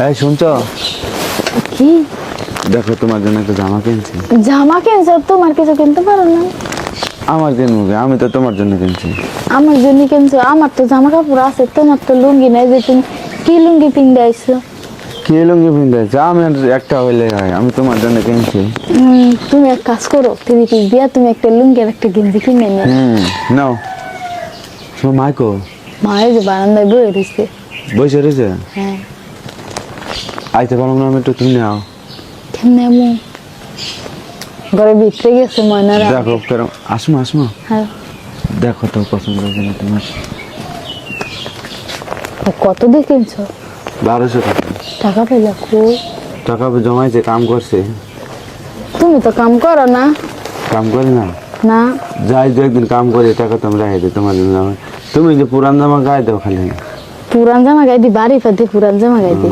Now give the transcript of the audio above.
এই শুনছো? কি দেখো তোমার জন্য একটা জামা কিনছি। জামা কিনছো? তোমার কিছু কিনতে পারো না? আমার কিনবো কি? আমি তো তোমার জন্য কিনছি। আমার জন্য কিনছো? আমার তো জামা কাপড় আছে, তোমার তো লুঙ্গি নাই যে তুমি কি লুঙ্গি পিনতে আইছো? কি লুঙ্গি পিনতেছে? আমি একটা হইলে হয়, আমি তোমার জন্য কিনছি। তুমি এক কাজ করো, তুমি কি দিয়া তুমি একটা লুঙ্গি আর একটা গেঞ্জি কিনে নিও। নাও। তোমার মাইকো মা এই যে বারান্দায় বয়ে রয়েছে। বসে রয়েছে? হ্যাঁ। আইতে পারলাম না আমি, একটু তুমি নাও। কেমনে এমন ঘরে ভিতরে গেছে ময়নারা। দেখো কেরম। আসমা আসমা, হ্যাঁ। দেখো তো পছন্দ হয়েছে না তোমার? কত দিয়ে কিনছো? 1200 টাকা। টাকা পেলে কই? টাকা জমাইছে, কাম করছে। তুমি তো কাম করো না। কাম করি না? না। যাই দু একদিন কাম করে টাকা তোমরা রেখে দিই তোমার জন্য। তুমি যে পুরান জামা গায়ে দাও খালি। পুরান জামা গাই দি, বাড়ি ফাদি পুরান জামা গাই দি।